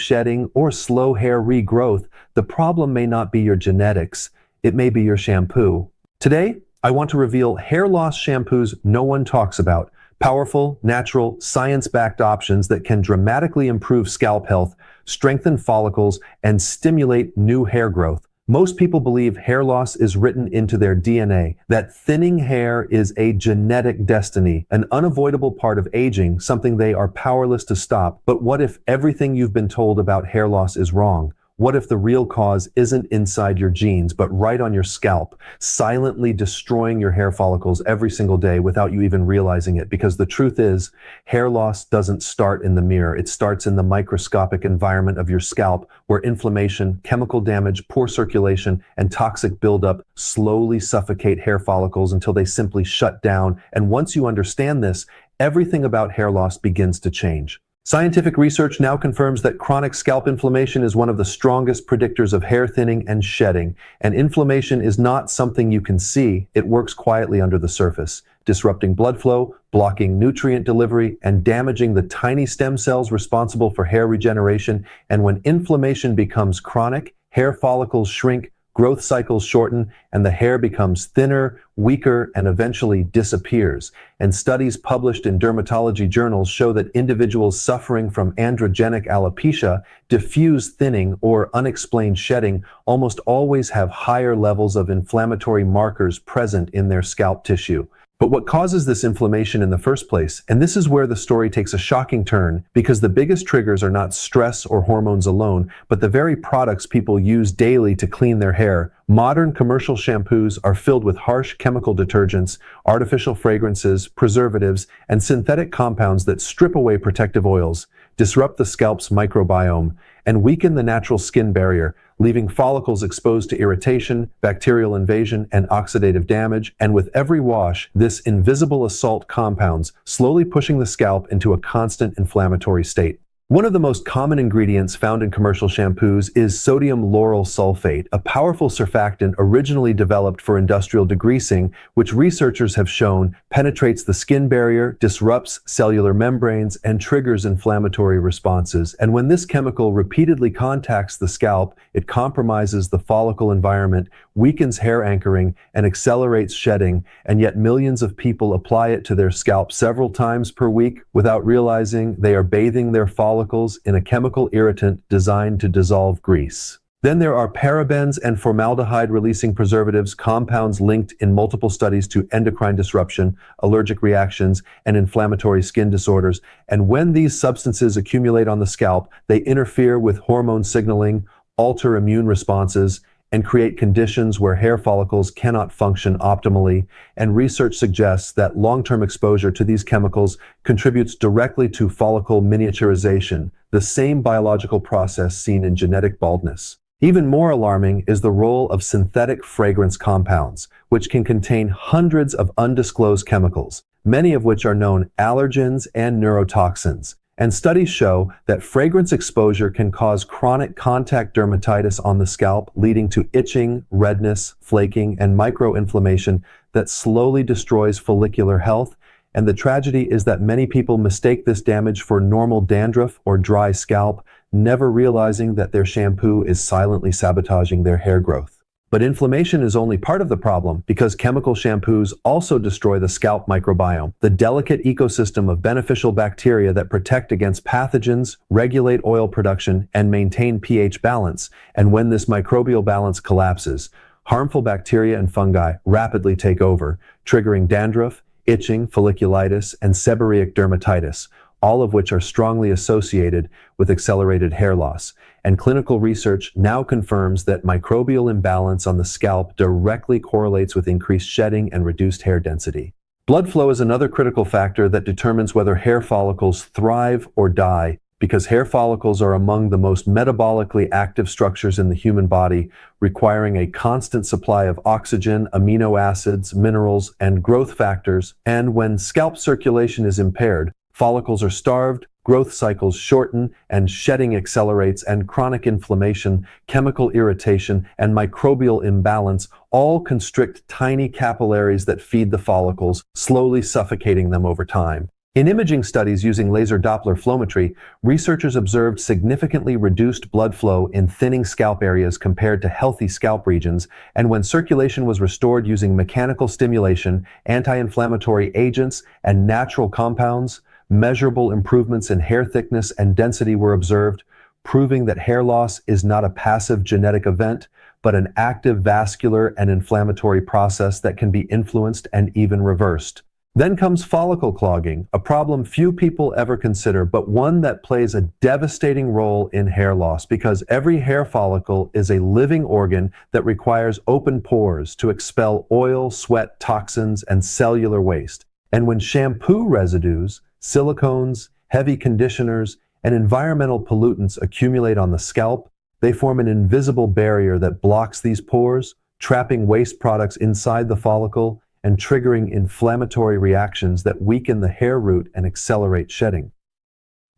shedding, or slow hair regrowth, the problem may not be your genetics, it may be your shampoo. Today, I want to reveal hair loss shampoos no one talks about, powerful, natural, science-backed options that can dramatically improve scalp health, strengthen follicles, and stimulate new hair growth. Most people believe hair loss is written into their DNA, that thinning hair is a genetic destiny, an unavoidable part of aging, something they are powerless to stop. But what if everything you've been told about hair loss is wrong? What if the real cause isn't inside your genes, but right on your scalp, silently destroying your hair follicles every single day without you even realizing it? Because the truth is, hair loss doesn't start in the mirror. It starts in the microscopic environment of your scalp, where inflammation, chemical damage, poor circulation, and toxic buildup slowly suffocate hair follicles until they simply shut down. And once you understand this, everything about hair loss begins to change. Scientific research now confirms that chronic scalp inflammation is one of the strongest predictors of hair thinning and shedding. And inflammation is not something you can see. It works quietly under the surface, disrupting blood flow, blocking nutrient delivery, and damaging the tiny stem cells responsible for hair regeneration. And when inflammation becomes chronic, hair follicles shrink, growth cycles shorten, and the hair becomes thinner, weaker, and eventually disappears. And studies published in dermatology journals show that individuals suffering from androgenic alopecia, diffuse thinning, or unexplained shedding almost always have higher levels of inflammatory markers present in their scalp tissue. But what causes this inflammation in the first place? And this is where the story takes a shocking turn, because the biggest triggers are not stress or hormones alone, but the very products people use daily to clean their hair. Modern commercial shampoos are filled with harsh chemical detergents, artificial fragrances, preservatives, and synthetic compounds that strip away protective oils, disrupt the scalp's microbiome, and weaken the natural skin barrier, leaving follicles exposed to irritation, bacterial invasion, and oxidative damage. And with every wash, this invisible assault compounds, slowly pushing the scalp into a constant inflammatory state. One of the most common ingredients found in commercial shampoos is sodium lauryl sulfate, a powerful surfactant originally developed for industrial degreasing, which researchers have shown penetrates the skin barrier, disrupts cellular membranes, and triggers inflammatory responses. And when this chemical repeatedly contacts the scalp, it compromises the follicle environment, weakens hair anchoring, and accelerates shedding. And yet millions of people apply it to their scalp several times per week without realizing they are bathing their follicles in a chemical irritant designed to dissolve grease. Then there are parabens and formaldehyde-releasing preservatives, compounds linked in multiple studies to endocrine disruption, allergic reactions, and inflammatory skin disorders. And when these substances accumulate on the scalp, they interfere with hormone signaling, alter immune responses, and create conditions where hair follicles cannot function optimally. And research suggests that long-term exposure to these chemicals contributes directly to follicle miniaturization, the same biological process seen in genetic baldness. Even more alarming is the role of synthetic fragrance compounds, which can contain hundreds of undisclosed chemicals, many of which are known allergens and neurotoxins. And studies show that fragrance exposure can cause chronic contact dermatitis on the scalp, leading to itching, redness, flaking, and microinflammation that slowly destroys follicular health. And the tragedy is that many people mistake this damage for normal dandruff or dry scalp, never realizing that their shampoo is silently sabotaging their hair growth. But inflammation is only part of the problem, because chemical shampoos also destroy the scalp microbiome, the delicate ecosystem of beneficial bacteria that protect against pathogens, regulate oil production, and maintain pH balance. And when this microbial balance collapses, harmful bacteria and fungi rapidly take over, triggering dandruff, itching, folliculitis, and seborrheic dermatitis, all of which are strongly associated with accelerated hair loss. And clinical research now confirms that microbial imbalance on the scalp directly correlates with increased shedding and reduced hair density. Blood flow is another critical factor that determines whether hair follicles thrive or die, because hair follicles are among the most metabolically active structures in the human body, requiring a constant supply of oxygen, amino acids, minerals, and growth factors. And when scalp circulation is impaired, follicles are starved, growth cycles shorten, and shedding accelerates, and chronic inflammation, chemical irritation, and microbial imbalance all constrict tiny capillaries that feed the follicles, slowly suffocating them over time. In imaging studies using laser Doppler flowmetry, researchers observed significantly reduced blood flow in thinning scalp areas compared to healthy scalp regions, and when circulation was restored using mechanical stimulation, anti-inflammatory agents, and natural compounds, measurable improvements in hair thickness and density were observed, proving that hair loss is not a passive genetic event, but an active vascular and inflammatory process that can be influenced and even reversed. Then comes follicle clogging, a problem few people ever consider, but one that plays a devastating role in hair loss because every hair follicle is a living organ that requires open pores to expel oil, sweat, toxins, and cellular waste. And when shampoo residues, silicones, heavy conditioners, and environmental pollutants accumulate on the scalp, they form an invisible barrier that blocks these pores, trapping waste products inside the follicle and triggering inflammatory reactions that weaken the hair root and accelerate shedding.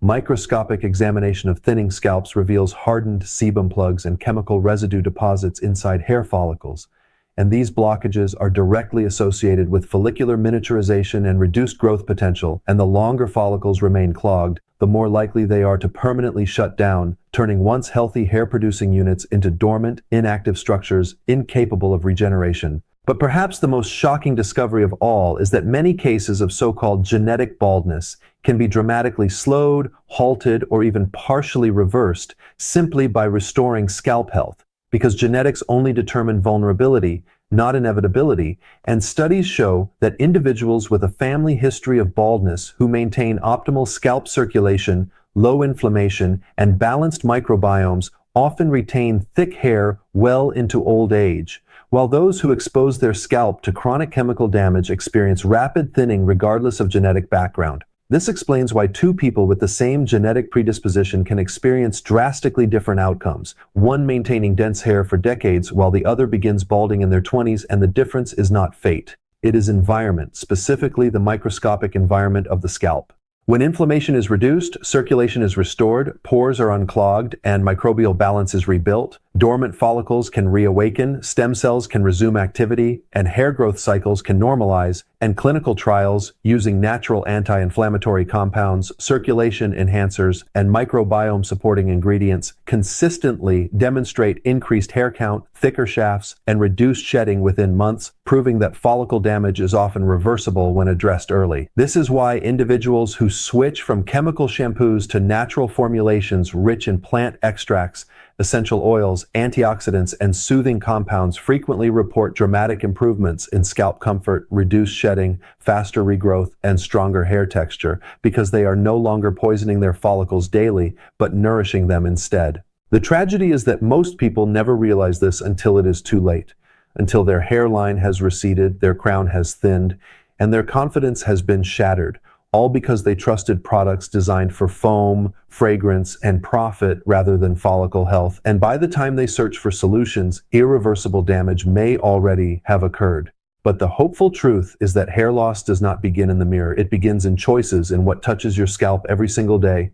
Microscopic examination of thinning scalps reveals hardened sebum plugs and chemical residue deposits inside hair follicles, and these blockages are directly associated with follicular miniaturization and reduced growth potential, and the longer follicles remain clogged, the more likely they are to permanently shut down, turning once healthy hair-producing units into dormant, inactive structures incapable of regeneration. But perhaps the most shocking discovery of all is that many cases of so-called genetic baldness can be dramatically slowed, halted, or even partially reversed simply by restoring scalp health, because genetics only determine vulnerability, not inevitability, and studies show that individuals with a family history of baldness who maintain optimal scalp circulation, low inflammation, and balanced microbiomes often retain thick hair well into old age, while those who expose their scalp to chronic chemical damage experience rapid thinning regardless of genetic background. This explains why two people with the same genetic predisposition can experience drastically different outcomes, one maintaining dense hair for decades while the other begins balding in their 20s, and the difference is not fate. It is environment, specifically the microscopic environment of the scalp. When inflammation is reduced, circulation is restored, pores are unclogged, and microbial balance is rebuilt, dormant follicles can reawaken, stem cells can resume activity, and hair growth cycles can normalize, and clinical trials using natural anti-inflammatory compounds, circulation enhancers, and microbiome supporting ingredients consistently demonstrate increased hair count, thicker shafts, and reduced shedding within months, proving that follicle damage is often reversible when addressed early. This is why individuals who switch from chemical shampoos to natural formulations rich in plant extracts, essential oils, antioxidants, and soothing compounds frequently report dramatic improvements in scalp comfort, reduced shedding, faster regrowth, and stronger hair texture because they are no longer poisoning their follicles daily, but nourishing them instead. The tragedy is that most people never realize this until it is too late, until their hairline has receded, their crown has thinned, and their confidence has been shattered, all because they trusted products designed for foam, fragrance, and profit rather than follicle health. And by the time they search for solutions, irreversible damage may already have occurred. But the hopeful truth is that hair loss does not begin in the mirror. It begins in choices, in what touches your scalp every single day,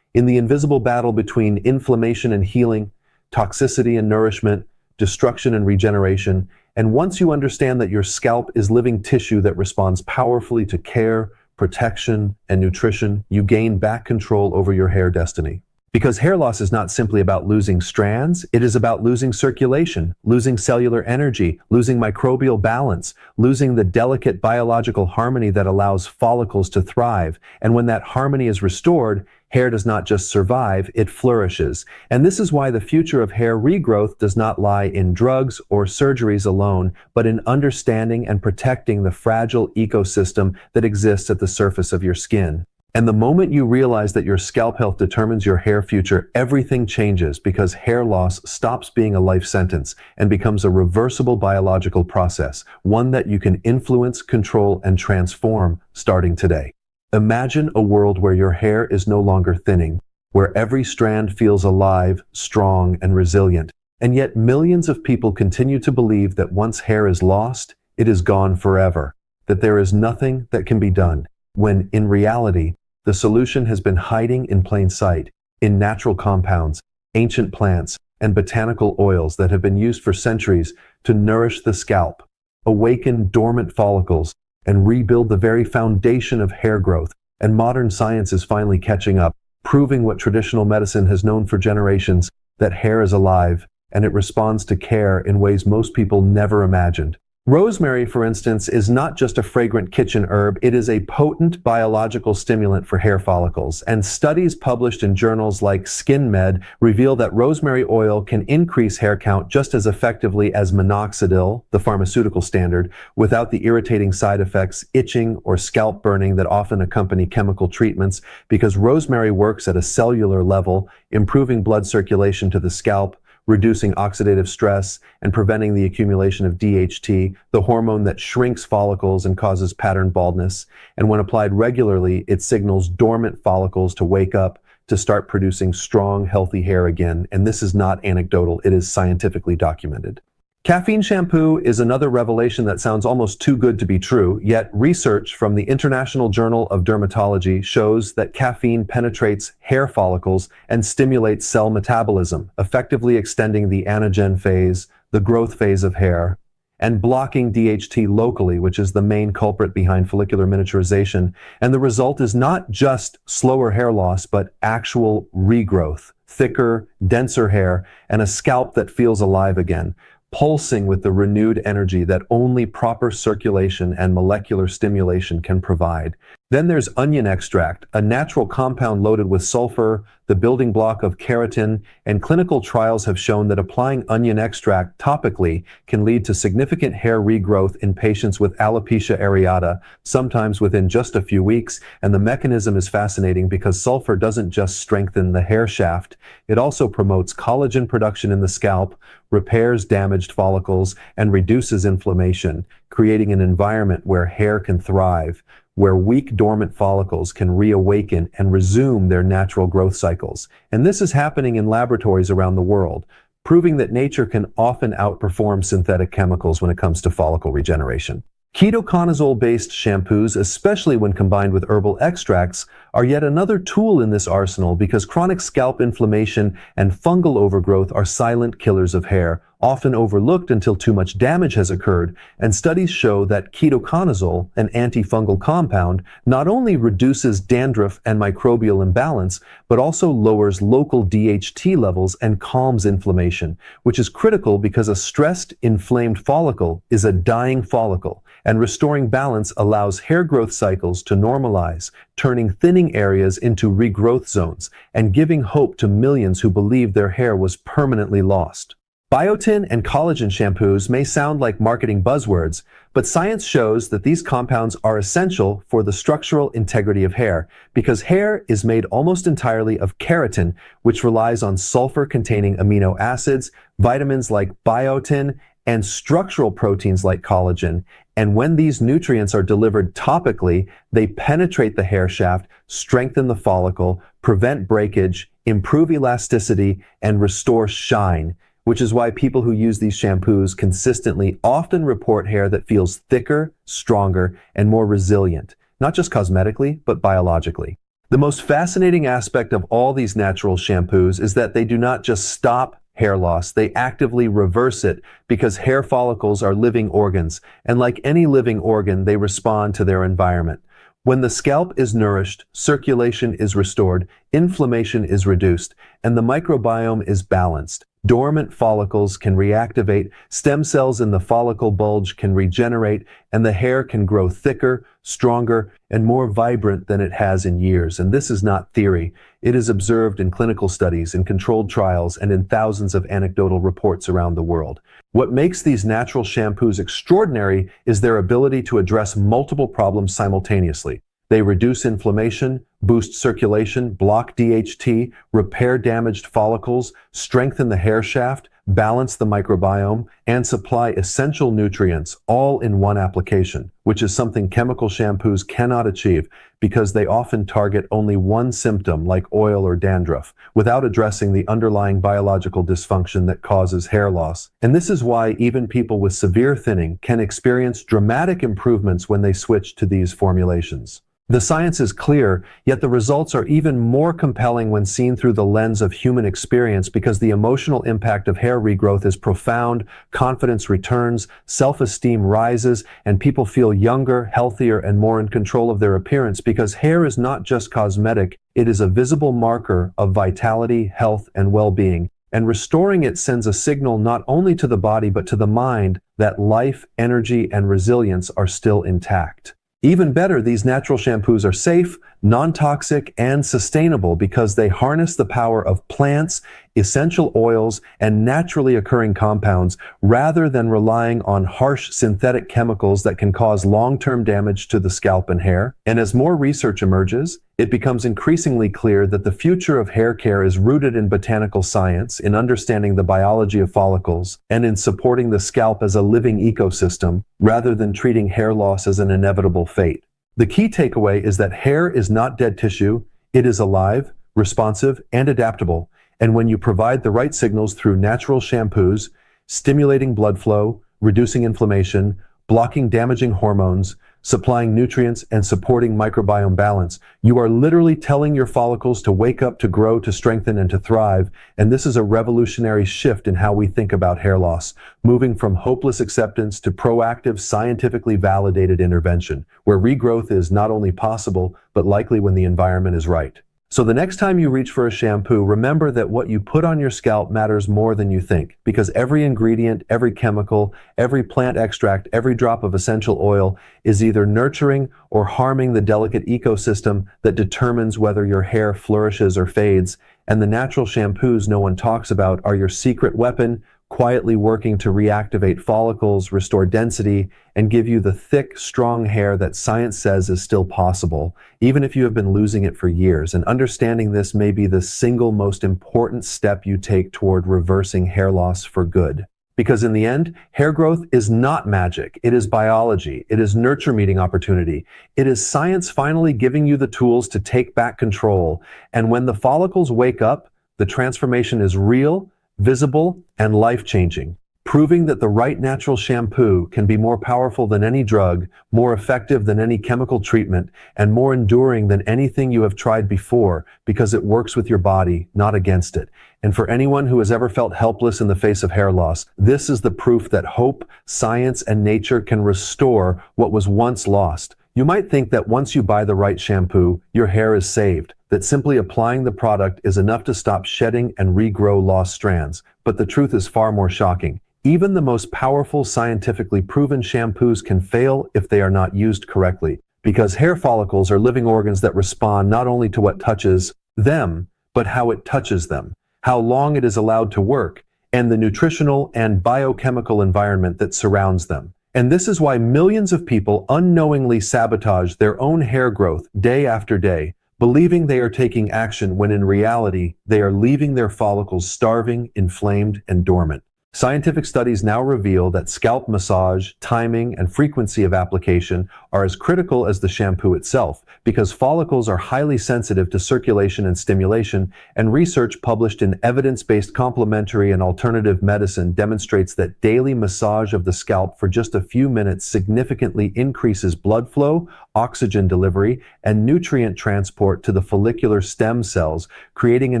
in the invisible battle between inflammation and healing, toxicity and nourishment, destruction and regeneration. And once you understand that your scalp is living tissue that responds powerfully to care, protection, and nutrition, you gain back control over your hair destiny. Because hair loss is not simply about losing strands, it is about losing circulation, losing cellular energy, losing microbial balance, losing the delicate biological harmony that allows follicles to thrive. And when that harmony is restored, hair does not just survive, it flourishes. And this is why the future of hair regrowth does not lie in drugs or surgeries alone, but in understanding and protecting the fragile ecosystem that exists at the surface of your skin. And the moment you realize that your scalp health determines your hair future, everything changes because hair loss stops being a life sentence and becomes a reversible biological process, one that you can influence, control, and transform starting today. Imagine a world where your hair is no longer thinning, where every strand feels alive, strong, and resilient. And yet millions of people continue to believe that once hair is lost, it is gone forever, that there is nothing that can be done, when in reality, the solution has been hiding in plain sight, in natural compounds, ancient plants, and botanical oils that have been used for centuries to nourish the scalp, awaken dormant follicles, and rebuild the very foundation of hair growth. and modern science is finally catching up, proving what traditional medicine has known for generations, that hair is alive, and it responds to care in ways most people never imagined. Rosemary, for instance, is not just a fragrant kitchen herb, it is a potent biological stimulant for hair follicles, and studies published in journals like Skin Med reveal that rosemary oil can increase hair count just as effectively as minoxidil, the pharmaceutical standard, without the irritating side effects, itching, or scalp burning that often accompany chemical treatments, because rosemary works at a cellular level, improving blood circulation to the scalp, reducing oxidative stress, and preventing the accumulation of DHT, the hormone that shrinks follicles and causes pattern baldness. And when applied regularly, it signals dormant follicles to wake up, to start producing strong, healthy hair again. And this is not anecdotal, it is scientifically documented. Caffeine shampoo is another revelation that sounds almost too good to be true, yet research from the International Journal of Dermatology shows that caffeine penetrates hair follicles and stimulates cell metabolism, effectively extending the anagen phase, the growth phase of hair, and blocking DHT locally, which is the main culprit behind follicular miniaturization. And the result is not just slower hair loss, but actual regrowth, thicker, denser hair, and a scalp that feels alive again, pulsing with the renewed energy that only proper circulation and molecular stimulation can provide. Then there's onion extract, a natural compound loaded with sulfur, the building block of keratin, and clinical trials have shown that applying onion extract topically can lead to significant hair regrowth in patients with alopecia areata, sometimes within just a few weeks. And the mechanism is fascinating because sulfur doesn't just strengthen the hair shaft, it also promotes collagen production in the scalp, repairs damaged follicles, and reduces inflammation, creating an environment where hair can thrive, where weak dormant follicles can reawaken and resume their natural growth cycles. And this is happening in laboratories around the world, proving that nature can often outperform synthetic chemicals when it comes to follicle regeneration. Ketoconazole-based shampoos, especially when combined with herbal extracts, are yet another tool in this arsenal because chronic scalp inflammation and fungal overgrowth are silent killers of hair, often overlooked until too much damage has occurred. And studies show that ketoconazole, an antifungal compound, not only reduces dandruff and microbial imbalance, but also lowers local DHT levels and calms inflammation, which is critical because a stressed, inflamed follicle is a dying follicle, and restoring balance allows hair growth cycles to normalize, turning thinning areas into regrowth zones and giving hope to millions who believed their hair was permanently lost. Biotin and collagen shampoos may sound like marketing buzzwords, but science shows that these compounds are essential for the structural integrity of hair because hair is made almost entirely of keratin, which relies on sulfur-containing amino acids, vitamins like biotin, and structural proteins like collagen. And when these nutrients are delivered topically, they penetrate the hair shaft, strengthen the follicle, prevent breakage, improve elasticity, and restore shine, which is why people who use these shampoos consistently often report hair that feels thicker, stronger, and more resilient, not just cosmetically, but biologically. The most fascinating aspect of all these natural shampoos is that they do not just stop hair loss, they actively reverse it because hair follicles are living organs, and like any living organ, they respond to their environment. When the scalp is nourished, circulation is restored, inflammation is reduced, and the microbiome is balanced. Dormant follicles can reactivate, stem cells in the follicle bulge can regenerate, and the hair can grow thicker, stronger, and more vibrant than it has in years. And this is not theory. It is observed in clinical studies, in controlled trials, and in thousands of anecdotal reports around the world. What makes these natural shampoos extraordinary is their ability to address multiple problems simultaneously. They reduce inflammation, boost circulation, block DHT, repair damaged follicles, strengthen the hair shaft, balance the microbiome, and supply essential nutrients all in one application, which is something chemical shampoos cannot achieve because they often target only one symptom like oil or dandruff without addressing the underlying biological dysfunction that causes hair loss. And this is why even people with severe thinning can experience dramatic improvements when they switch to these formulations. The science is clear, yet the results are even more compelling when seen through the lens of human experience because the emotional impact of hair regrowth is profound, confidence returns, self-esteem rises, and people feel younger, healthier, and more in control of their appearance because hair is not just cosmetic, it is a visible marker of vitality, health, and well-being. And restoring it sends a signal not only to the body but to the mind that life, energy, and resilience are still intact. Even better, these natural shampoos are safe, non-toxic, and sustainable because they harness the power of plants, essential oils, and naturally occurring compounds rather than relying on harsh synthetic chemicals that can cause long-term damage to the scalp and hair. And as more research emerges, it becomes increasingly clear that the future of hair care is rooted in botanical science, in understanding the biology of follicles, and in supporting the scalp as a living ecosystem, rather than treating hair loss as an inevitable fate. The key takeaway is that hair is not dead tissue, it is alive, responsive, and adaptable. And when you provide the right signals through natural shampoos, stimulating blood flow, reducing inflammation, blocking damaging hormones, supplying nutrients, and supporting microbiome balance, you are literally telling your follicles to wake up, to grow, to strengthen, and to thrive. And this is a revolutionary shift in how we think about hair loss, moving from hopeless acceptance to proactive, scientifically validated intervention, where regrowth is not only possible, but likely when the environment is right. So the next time you reach for a shampoo, remember that what you put on your scalp matters more than you think, because every ingredient, every chemical, every plant extract, every drop of essential oil is either nurturing or harming the delicate ecosystem that determines whether your hair flourishes or fades. And the natural shampoos no one talks about are your secret weapon, quietly working to reactivate follicles, restore density, and give you the thick, strong hair that science says is still possible, even if you have been losing it for years. And understanding this may be the single most important step you take toward reversing hair loss for good. Because in the end, hair growth is not magic. It is biology. It is nurture meeting opportunity. It is science finally giving you the tools to take back control. And when the follicles wake up, the transformation is real, visible, and life-changing, proving that the right natural shampoo can be more powerful than any drug, more effective than any chemical treatment, and more enduring than anything you have tried before, because it works with your body, not against it. And for anyone who has ever felt helpless in the face of hair loss, this is the proof that hope, science, and nature can restore what was once lost. You might think that once you buy the right shampoo, your hair is saved, that simply applying the product is enough to stop shedding and regrow lost strands. But the truth is far more shocking. Even the most powerful, scientifically proven shampoos can fail if they are not used correctly, because hair follicles are living organs that respond not only to what touches them, but how it touches them, how long it is allowed to work, and the nutritional and biochemical environment that surrounds them. And this is why millions of people unknowingly sabotage their own hair growth day after day, believing they are taking action when in reality, they are leaving their follicles starving, inflamed, and dormant. Scientific studies now reveal that scalp massage, timing, and frequency of application are as critical as the shampoo itself, because follicles are highly sensitive to circulation and stimulation, and research published in evidence-based complementary and alternative medicine demonstrates that daily massage of the scalp for just a few minutes significantly increases blood flow, oxygen delivery, and nutrient transport to the follicular stem cells, creating an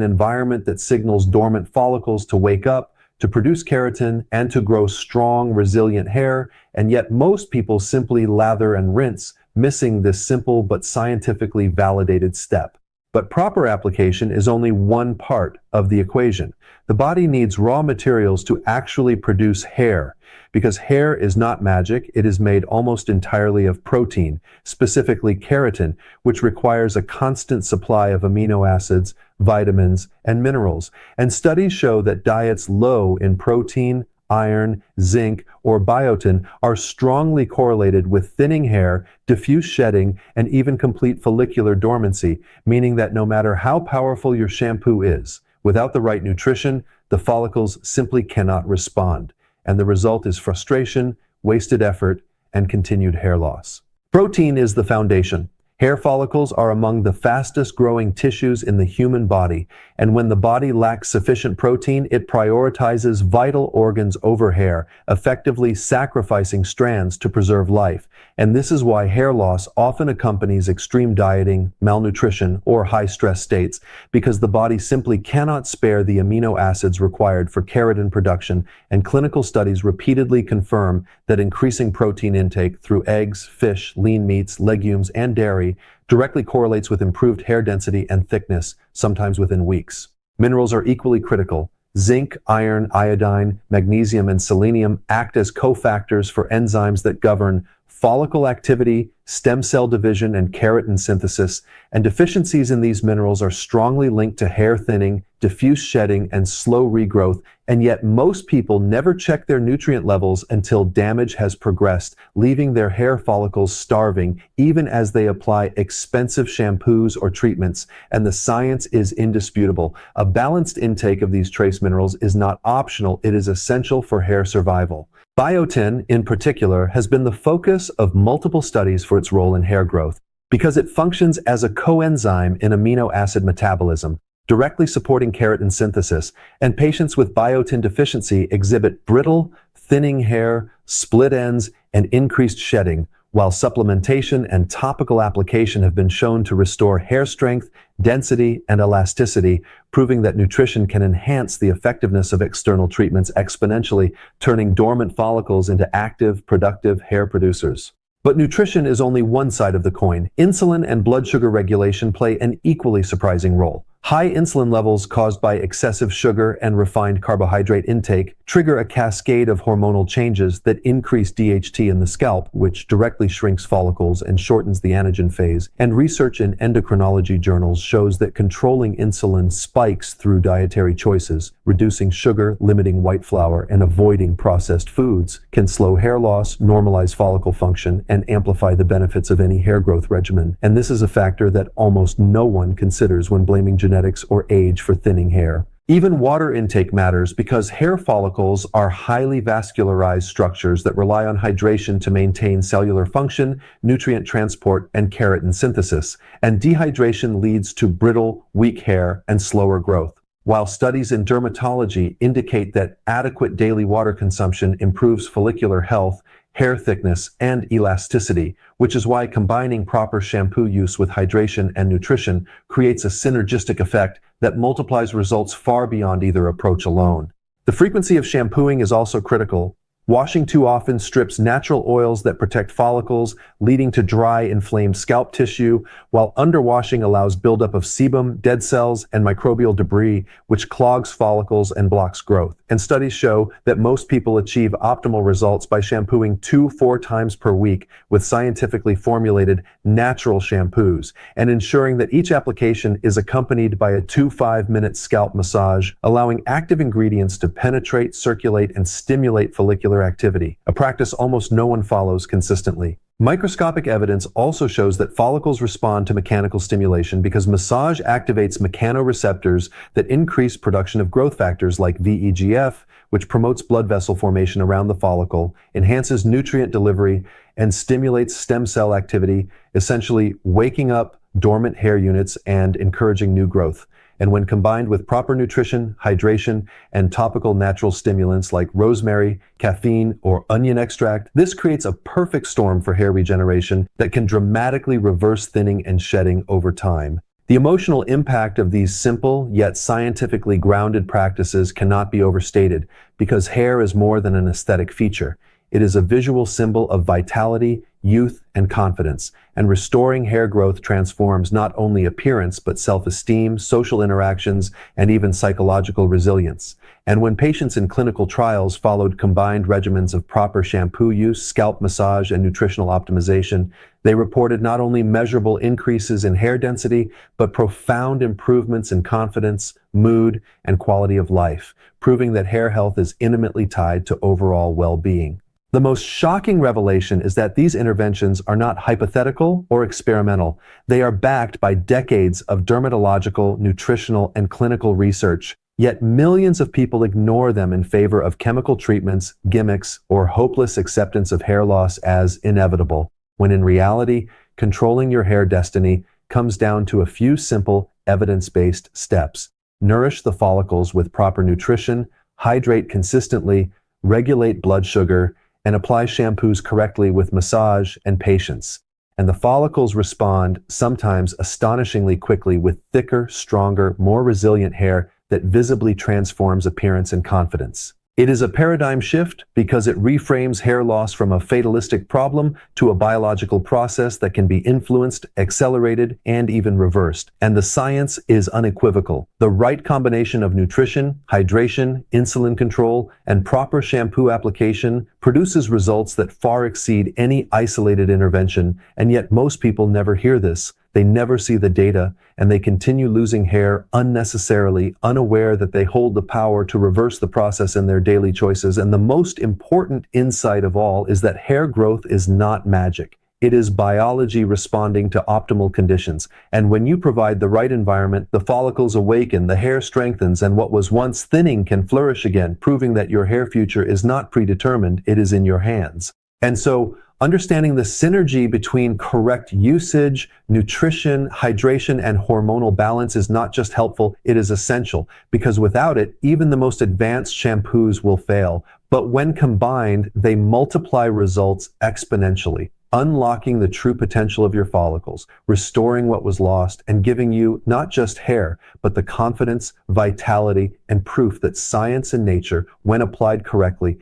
environment that signals dormant follicles to wake up, to produce keratin, and to grow strong, resilient hair. And yet most people simply lather and rinse, missing this simple but scientifically validated step. But proper application is only one part of the equation. The body needs raw materials to actually produce hair, because hair is not magic. It is made almost entirely of protein, specifically keratin, which requires a constant supply of amino acids, vitamins, and minerals. And studies show that diets low in protein, iron, zinc, or biotin are strongly correlated with thinning hair, diffuse shedding, and even complete follicular dormancy, meaning that no matter how powerful your shampoo is, without the right nutrition, the follicles simply cannot respond. And the result is frustration, wasted effort, and continued hair loss. Protein is the foundation. Hair follicles are among the fastest growing tissues in the human body, and when the body lacks sufficient protein, it prioritizes vital organs over hair, effectively sacrificing strands to preserve life. And this is why hair loss often accompanies extreme dieting, malnutrition, or high-stress states, because the body simply cannot spare the amino acids required for keratin production, and clinical studies repeatedly confirm that increasing protein intake through eggs, fish, lean meats, legumes, and dairy directly correlates with improved hair density and thickness, sometimes within weeks. Minerals are equally critical. Zinc, iron, iodine, magnesium, and selenium act as cofactors for enzymes that govern follicle activity, stem cell division, and keratin synthesis, and deficiencies in these minerals are strongly linked to hair thinning, diffuse shedding, and slow regrowth, and yet most people never check their nutrient levels until damage has progressed, leaving their hair follicles starving, even as they apply expensive shampoos or treatments. And the science is indisputable. A balanced intake of these trace minerals is not optional, it is essential for hair survival. Biotin, in particular, has been the focus of multiple studies for its role in hair growth, because it functions as a coenzyme in amino acid metabolism, directly supporting keratin synthesis, and patients with biotin deficiency exhibit brittle, thinning hair, split ends, and increased shedding, while supplementation and topical application have been shown to restore hair strength, density, and elasticity, proving that nutrition can enhance the effectiveness of external treatments exponentially, turning dormant follicles into active, productive hair producers. But nutrition is only one side of the coin. Insulin and blood sugar regulation play an equally surprising role. High insulin levels caused by excessive sugar and refined carbohydrate intake trigger a cascade of hormonal changes that increase DHT in the scalp, which directly shrinks follicles and shortens the anagen phase. And research in endocrinology journals shows that controlling insulin spikes through dietary choices, reducing sugar, limiting white flour, and avoiding processed foods, can slow hair loss, normalize follicle function, and amplify the benefits of any hair growth regimen. And this is a factor that almost no one considers when blaming genetics or age for thinning hair. Even water intake matters because hair follicles are highly vascularized structures that rely on hydration to maintain cellular function, nutrient transport, and keratin synthesis. And dehydration leads to brittle, weak hair and slower growth. While studies in dermatology indicate that adequate daily water consumption improves follicular health, hair thickness, and elasticity, which is why combining proper shampoo use with hydration and nutrition creates a synergistic effect that multiplies results far beyond either approach alone. The frequency of shampooing is also critical. Washing too often strips natural oils that protect follicles, leading to dry, inflamed scalp tissue, while underwashing allows buildup of sebum, dead cells, and microbial debris, which clogs follicles and blocks growth. And studies show that most people achieve optimal results by shampooing 2-4 times per week with scientifically formulated natural shampoos, and ensuring that each application is accompanied by a 2-5-minute scalp massage, allowing active ingredients to penetrate, circulate, and stimulate follicular activity, a practice almost no one follows consistently. Microscopic evidence also shows that follicles respond to mechanical stimulation because massage activates mechanoreceptors that increase production of growth factors like VEGF, which promotes blood vessel formation around the follicle, enhances nutrient delivery, and stimulates stem cell activity, essentially waking up dormant hair units and encouraging new growth. And when combined with proper nutrition, hydration, and topical natural stimulants like rosemary, caffeine, or onion extract, this creates a perfect storm for hair regeneration that can dramatically reverse thinning and shedding over time. The emotional impact of these simple yet scientifically grounded practices cannot be overstated because hair is more than an aesthetic feature. It is a visual symbol of vitality, youth, and confidence, and restoring hair growth transforms not only appearance but self-esteem, social interactions, and even psychological resilience. And when patients in clinical trials followed combined regimens of proper shampoo use, scalp massage, and nutritional optimization, they reported not only measurable increases in hair density, but profound improvements in confidence, mood, and quality of life, proving that hair health is intimately tied to overall well-being. The most shocking revelation is that these interventions are not hypothetical or experimental. They are backed by decades of dermatological, nutritional, and clinical research. Yet millions of people ignore them in favor of chemical treatments, gimmicks, or hopeless acceptance of hair loss as inevitable, when in reality, controlling your hair destiny comes down to a few simple, evidence-based steps. Nourish the follicles with proper nutrition, hydrate consistently, regulate blood sugar, and apply shampoos correctly with massage and patience. And the follicles respond, sometimes astonishingly quickly, with thicker, stronger, more resilient hair that visibly transforms appearance and confidence. It is a paradigm shift because it reframes hair loss from a fatalistic problem to a biological process that can be influenced, accelerated, and even reversed. And the science is unequivocal. The right combination of nutrition, hydration, insulin control, and proper shampoo application produces results that far exceed any isolated intervention, and yet most people never hear this. They never see the data, and they continue losing hair unnecessarily, unaware that they hold the power to reverse the process in their daily choices. And the most important insight of all is that hair growth is not magic. It is biology responding to optimal conditions. And when you provide the right environment, the follicles awaken, the hair strengthens, and what was once thinning can flourish again, proving that your hair future is not predetermined, it is in your hands. And so, understanding the synergy between correct usage, nutrition, hydration, and hormonal balance is not just helpful, it is essential, because without it, even the most advanced shampoos will fail. But when combined, they multiply results exponentially, unlocking the true potential of your follicles, restoring what was lost, and giving you not just hair, but the confidence, vitality, and proof that science and nature, when applied correctly,